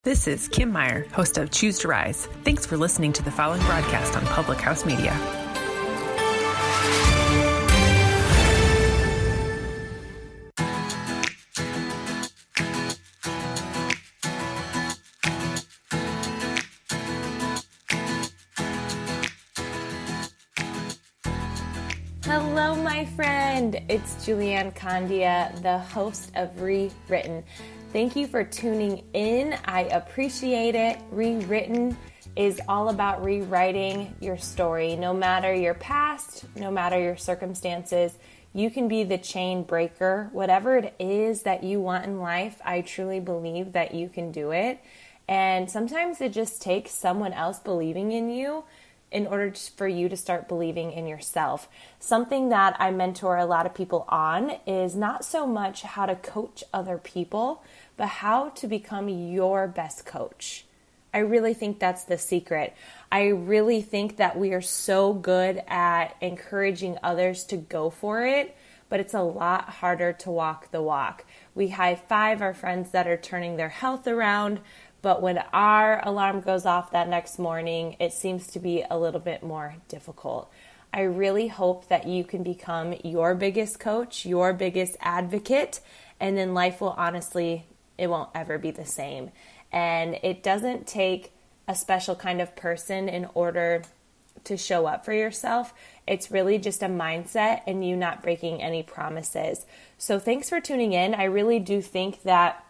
This is Kim Meyer, host of Choose to Rise. Thanks for listening to the following broadcast on Public House Media. Hello, my friend. It's Julianne Condia, the host of Rewritten. Thank you for tuning in. I appreciate it. Rewritten is all about rewriting your story. No matter your past, no matter your circumstances, you can be the chain breaker. Whatever it is that you want in life, I truly believe that you can do it. And sometimes it just takes someone else believing in you in order for you to start believing in yourself. Something that I mentor a lot of people on is not so much how to coach other people, but how to become your best coach. I really think that's the secret. I really think that we are so good at encouraging others to go for it, but it's a lot harder to walk the walk. We high five our friends that are turning their health around, but when our alarm goes off that next morning, it seems to be a little bit more difficult. I really hope that you can become your biggest coach, your biggest advocate, and then life will honestly, it won't ever be the same. And it doesn't take a special kind of person in order to show up for yourself. It's really just a mindset and you not breaking any promises. So thanks for tuning in. I really do think that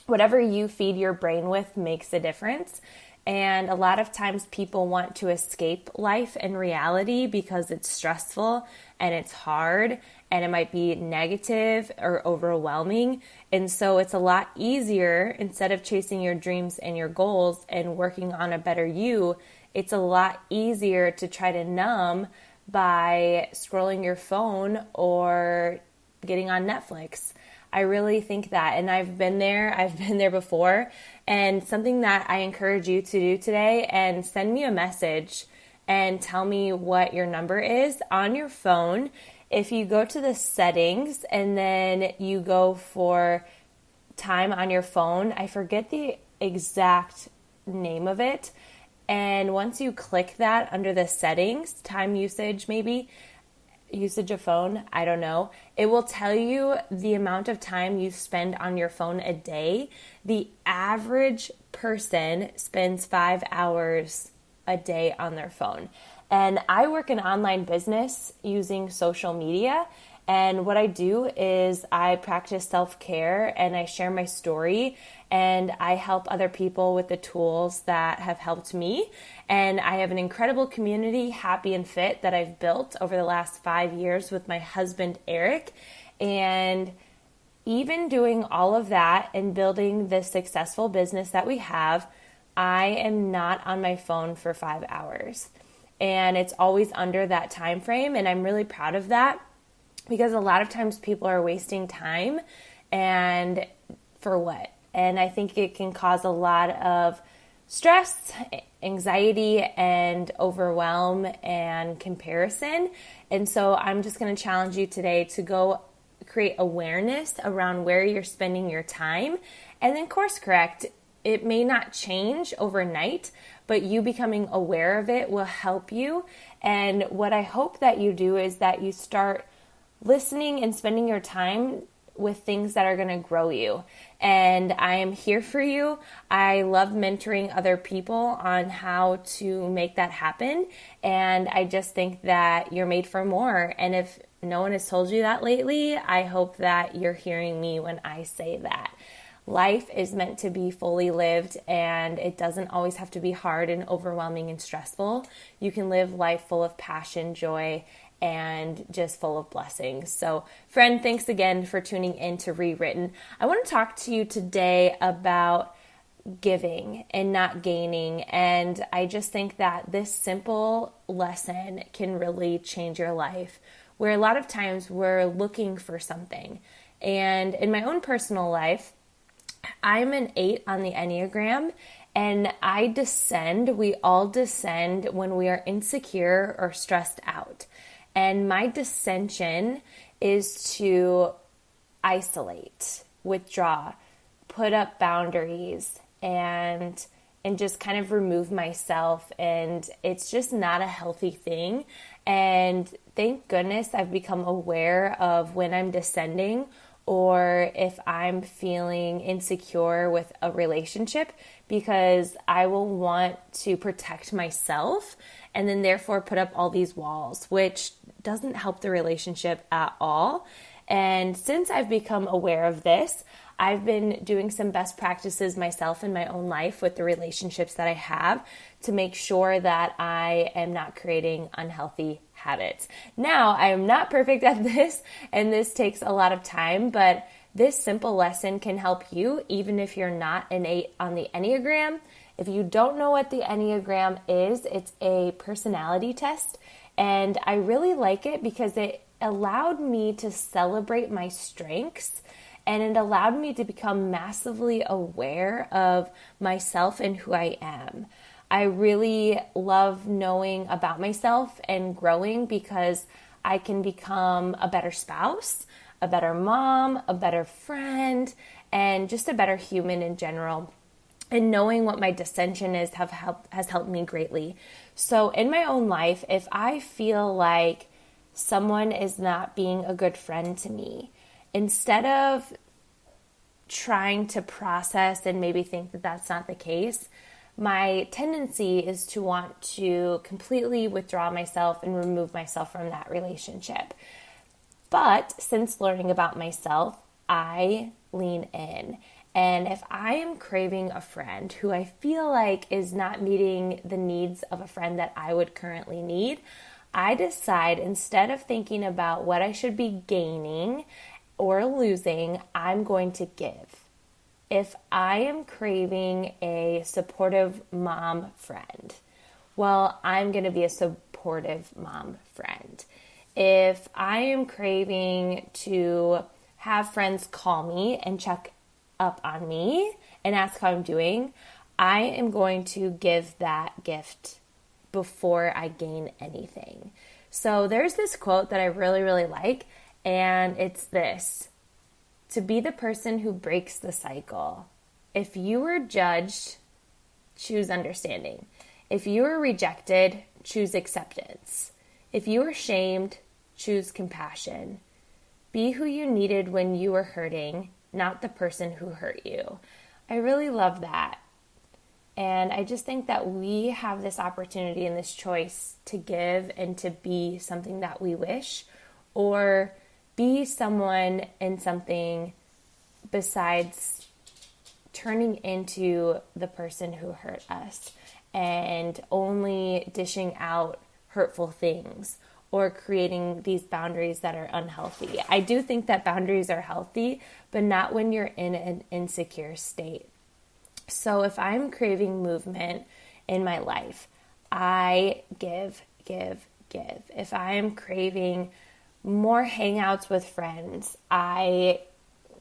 whatever you feed your brain with makes a difference. And a lot of times people want to escape life and reality because it's stressful and it's hard and it might be negative or overwhelming. And so it's a lot easier, instead of chasing your dreams and your goals and working on a better you, it's a lot easier to try to numb by scrolling your phone or getting on Netflix. I really think that, and I've been there before, and something that I encourage you to do today, and send me a message and tell me what your number is on your phone. If you go to the settings and then you go for time on your phone, I forget the exact name of it, and once you click that under the settings, time usage maybe, usage of phone, I don't know. It will tell you the amount of time you spend on your phone a day. The average person spends 5 hours a day on their phone. And I work in online business using social media. And what I do is I practice self-care and I share my story and I help other people with the tools that have helped me. And I have an incredible community, Happy and Fit, that I've built over the last 5 years with my husband, Eric. And even doing all of that and building this successful business that we have, I am not on my phone for 5 hours. And it's always under that time frame. And I'm really proud of that, because a lot of times people are wasting time, and for what? And I think it can cause a lot of stress, anxiety, and overwhelm and comparison. And so I'm just going to challenge you today to go create awareness around where you're spending your time, and then course correct. It may not change overnight, but you becoming aware of it will help you. And what I hope that you do is that you start listening and spending your time with things that are going to grow you. And I am here for you. I love mentoring other people on how to make that happen. And I just think that you're made for more. And if no one has told you that lately, I hope that you're hearing me when I say that. Life is meant to be fully lived, and it doesn't always have to be hard and overwhelming and stressful. You can live life full of passion, joy, and just full of blessings. So, friend, thanks again for tuning in to Rewritten. I want to talk to you today about giving and not gaining. And I just think that this simple lesson can really change your life, where a lot of times we're looking for something. And in my own personal life, I'm an 8 on the Enneagram, and I descend, we all descend when we are insecure or stressed out. And my dissension is to isolate, withdraw, put up boundaries, and just kind of remove myself, and it's just not a healthy thing. And thank goodness I've become aware of when I'm descending or if I'm feeling insecure with a relationship, because I will want to protect myself and then therefore put up all these walls, which doesn't help the relationship at all. And since I've become aware of this, I've been doing some best practices myself in my own life with the relationships that I have to make sure that I am not creating unhealthy habits. Now, I am not perfect at this, and this takes a lot of time, but this simple lesson can help you even if you're not an 8 on the Enneagram. If you don't know what the Enneagram is, it's a personality test, and I really like it because it allowed me to celebrate my strengths, and it allowed me to become massively aware of myself and who I am. I really love knowing about myself and growing because I can become a better spouse, a better mom, a better friend, and just a better human in general. And knowing what my dissension is has helped me greatly. So in my own life, if I feel like someone is not being a good friend to me, instead of trying to process and maybe think that that's not the case, my tendency is to want to completely withdraw myself and remove myself from that relationship. But since learning about myself, I lean in. And if I am craving a friend who I feel like is not meeting the needs of a friend that I would currently need, I decide, instead of thinking about what I should be gaining or losing, I'm going to give. If I am craving a supportive mom friend, well, I'm going to be a supportive mom friend. If I am craving to have friends call me and check up on me and ask how I'm doing, I am going to give that gift before I gain anything. So there's this quote that I really, really like, and it's this: to be the person who breaks the cycle. If you were judged, choose understanding. If you were rejected, choose acceptance. If you were shamed, choose compassion. Be who you needed when you were hurting, not the person who hurt you. I really love that. And I just think that we have this opportunity and this choice to give and to be something that we wish, or be someone and something besides turning into the person who hurt us and only dishing out hurtful things or creating these boundaries that are unhealthy. I do think that boundaries are healthy, but not when you're in an insecure state. So if I'm craving movement in my life, I give. If I'm craving more hangouts with friends, I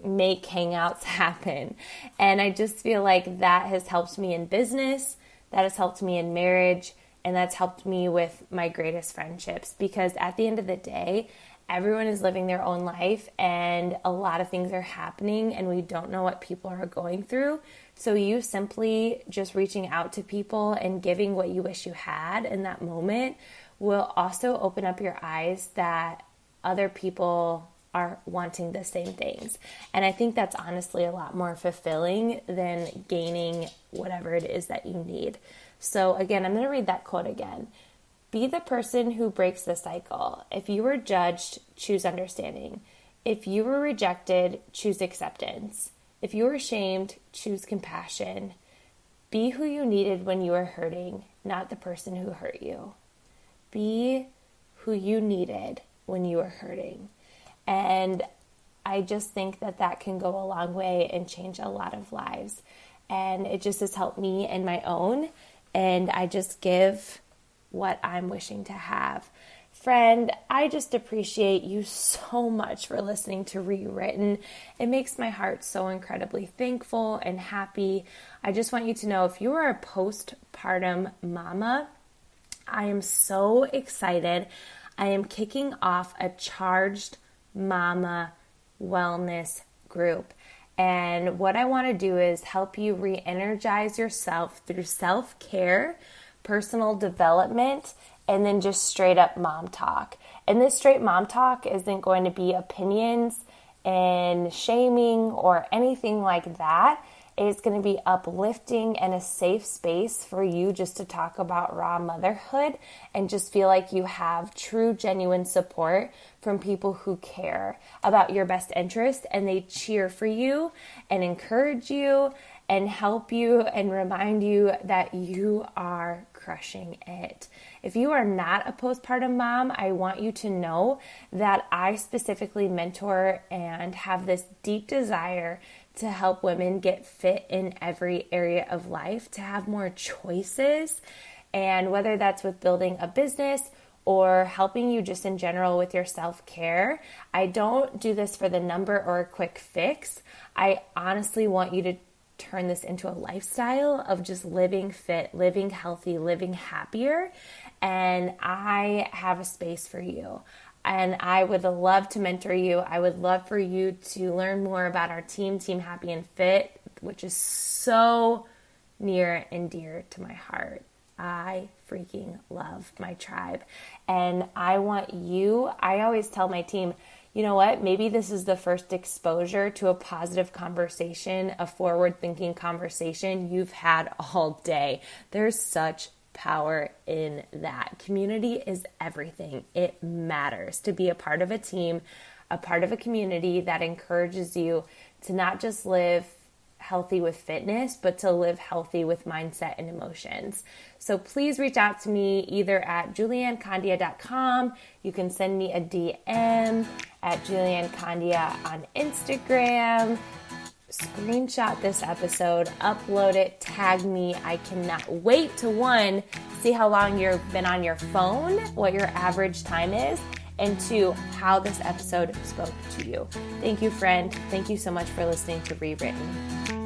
make hangouts happen. And I just feel like that has helped me in business, that has helped me in marriage, and that's helped me with my greatest friendships. Because at the end of the day, everyone is living their own life and a lot of things are happening and we don't know what people are going through. So you simply just reaching out to people and giving what you wish you had in that moment will also open up your eyes that other people are wanting the same things. And I think that's honestly a lot more fulfilling than gaining whatever it is that you need. So again, I'm going to read that quote again. Be the person who breaks the cycle. If you were judged, choose understanding. If you were rejected, choose acceptance. If you were shamed, choose compassion. Be who you needed when you were hurting, not the person who hurt you. Be who you needed when you were hurting. And I just think that that can go a long way and change a lot of lives. And it just has helped me in my own. And I just give what I'm wishing to have. Friend, I just appreciate you so much for listening to Rewritten. It makes my heart so incredibly thankful and happy. I just want you to know, if you are a postpartum mama, I am so excited. I am kicking off a Charged Mama Wellness group. And what I want to do is help you re-energize yourself through self-care, personal development, and then just straight up mom talk. And this straight mom talk isn't going to be opinions and shaming or anything like that. It's going to be uplifting and a safe space for you just to talk about raw motherhood and just feel like you have true, genuine support from people who care about your best interest, and they cheer for you and encourage you and help you and remind you that you are crushing it. If you are not a postpartum mom, I want you to know that I specifically mentor and have this deep desire to help women get fit in every area of life, to have more choices. And whether that's with building a business or helping you just in general with your self-care, I don't do this for the number or a quick fix. I honestly want you to turn this into a lifestyle of just living fit, living healthy, living happier. And I have a space for you. And I would love to mentor you. I would love for you to learn more about our team, Team Happy and Fit, which is so near and dear to my heart. I freaking love my tribe. And I want you, I always tell my team, you know what, maybe this is the first exposure to a positive conversation, a forward-thinking conversation you've had all day. There's such power in that. Community is everything. It matters to be a part of a team, a part of a community that encourages you to not just live healthy with fitness, but to live healthy with mindset and emotions. So please reach out to me either at juliannecondia.com. You can send me a DM at juliannecondia on Instagram. Screenshot this episode, upload it, tag me. I cannot wait to, one, see how long you've been on your phone, what your average time is, and two, how this episode spoke to you. Thank you, friend. Thank you so much for listening to Rewritten.